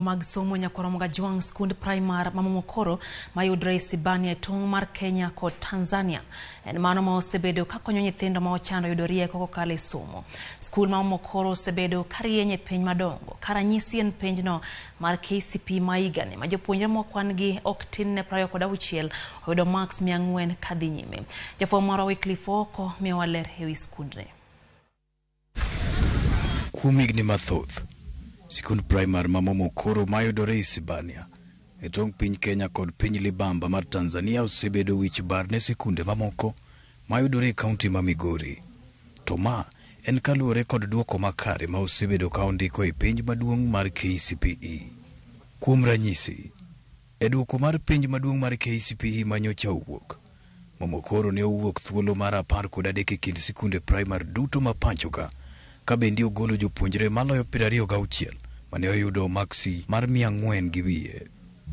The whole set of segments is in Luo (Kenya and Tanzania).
Mag somo nyakoromoga juang skund primar Momokoro mayudre Sibania tong mar Kenya kod Tanzania. En mano ma osebedo kakonyo nyithindo ma ochando yudo rieko kokalo e somo. Skul ma Momokoro osebedo karieny e piny madongo. Karanyisi en penjno mar KCPE ma higani ma jopuonjre mokwan gi ok tin ne 26 oyudo marks 400 kadhi nyime. Jafwambo marwa Wycliffe Oko miyowa ler ewi skundni. Kuom higni mathoth, sikund primar ma Momokoro mayudore e Sibania e tong' piny Kenya kod piny libamba mar Tanzania osebedo wich bar ne sikunde mamoko mayudore e kaunti ma Migori. To ma en kaluwore kod duoko makare ma osebedo ka ondiko e penj maduong' mar KCPE. Kuom ranyisi, e duoko mar penj maduong' mar KCPE manyocha owuok, Momokoro ne owuok thuolo mar 13 e kind sikunde primar duto ma pachoka, ka bendi ogolo jopuonjre maloyo 26 mane oyudo maksi mar 400 gi wiye.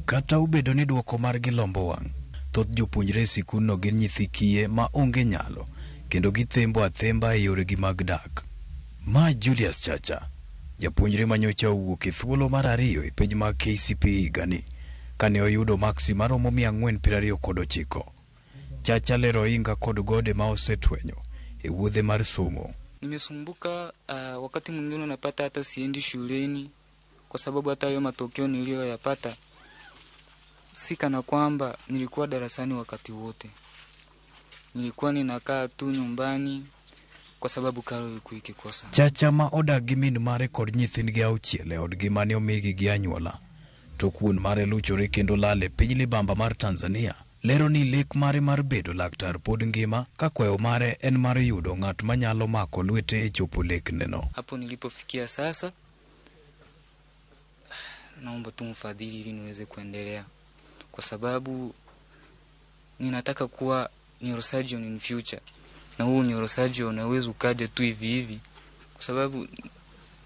Kata obedo ni duoko mar gilombo wang', thoth jopuonjre sikunno gin nyithi kiye ma onge nyalo kendo githembo athemba e yore gi mag dak. Ma Julius Chacha, japuonjre manyocha owuok e thuolo mar 2 e penj mag KCPE gani, kane oyudo maksi maromo 429. Chacha lero inga kod gode ma osetwenyo e wuodhe mar somo. Nimesumbuka wakati mwingine napata hata siendi shuleni kwa sababu hata hayo matokeo niliyoyapata si kana kwamba nilikuwa darasani wakati wote. Nilikuwa ninakaa tu nyumbani kwa sababu karo ilikuwa ikikosa. Chacha ma odak gi min mare kod nyithindgi 6 e odgi mane omigi gi anyuola, to kuon mare luchore kendo lale piny libamba mar Tanzania, lero ni lek mare mar bedo laktar pod ngima, ka kwayo mare en mar yudo ng'at manyalo mako lwete e chopo lekneno. Hapo nilipofikia sasa, naomba tu mfadhili ili niweze kuendelea, kwa sababu ninataka kuwa neurosurgeon in future, na huu neurosurgeon unaweza ukaja tu hivi hivi kwa sababu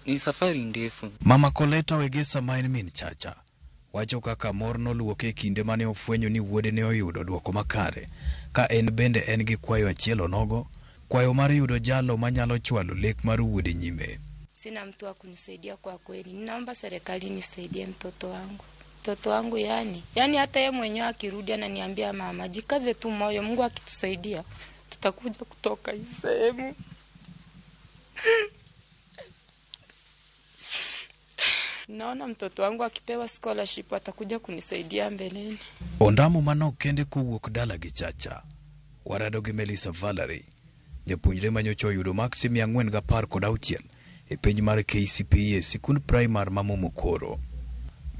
ni safari ndefu. Mama Koleta Wegesa maen min Chacha wacho kaka mor noluoke e kinde mane ofwenyo ni wuode ne oyudo duoko makare, ka en bende en gi kwayo achiel onogo, kwayo mar yudo jalo manyalo chwalo lek mar wuode nyime. Sina mtu wa kunisaidia kwa kweli. Ninaomba serikali nisaidie mtoto wangu. Mtoto wangu yani hata yeye mwenyewe akirudi ananiambia mama, jikaze tu moyo, Mungu akitusaidia tutakuja kutoka hii sehemu. Naona mtoto wangu akipewa scholarship atakuja kunisaidia mbeleni. Ondamo manok kende kuwuok dala gi Chacha. Warado gi Melissa Valerie, japuonjre manyocha oyudo maksi 416 e penj mar KCPE sikund primar ma Momokoro.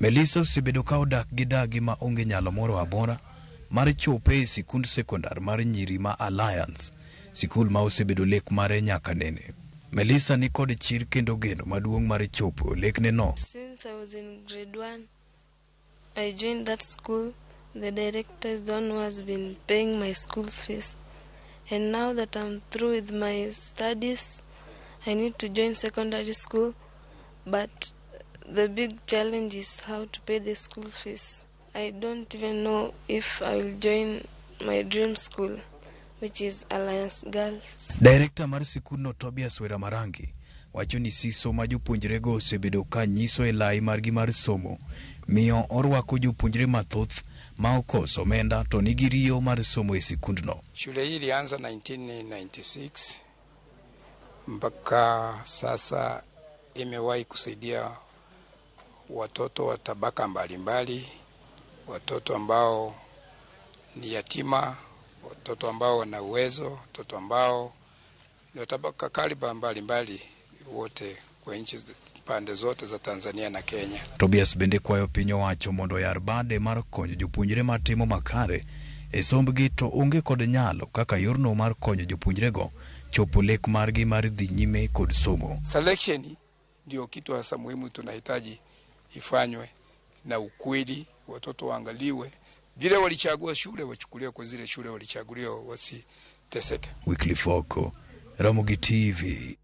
Melissa osebedo ka odak gi dagi ma onge nyalo moro amora mar chope e sikund sekondar mar nyiri ma Alliance, sikul ma osebedo lek mare nyaka nene. Melissa ni kod chir kendo geno maduong' mar chopo lekne no. Since I was in grade 1, I joined that school. The director is the one who has been paying my school fees. And now that I'm through with my studies, I need to join secondary school. But the big challenge is how to pay the school fees. I don't even know if I will join my dream school, which is Alliance Girls. Director mar sikunno Tobias Wera Marangi wacho ni siso ma jopuonjrego osebedo ka nyiso e lai margi mar somo miyo orwako jopuonjre mathoth ma okoso omenda to nigi riyo mar somo e sikundno. Shule hii ilianza 1996 mpaka sasa imewahi kusaidia watoto wa tabaka mbalimbali, watoto ambao ni yatima, watoto ambao wana uwezo, watoto ambao ni watabaka kaliba mbalimbali wote kwa nchi pande zote za Tanzania na Kenya. Tobias bende kwayo piny owacho mondo yar bade mar konyo jopuonjre matimo makare e sombgi to onge kod nyalo kaka yorno mar konyo jopuonjrego chopo lek margi mar dhi nyime kod somo. Selection ndio kitu hasa muhimu tunahitaji ifanywe, na ukweli watoto waangaliwe. Vile walichagua shule wachukuliwe kwa zile shule walichaguliwa, wasiteseke. Wycliffe Oko, Ramogi TV.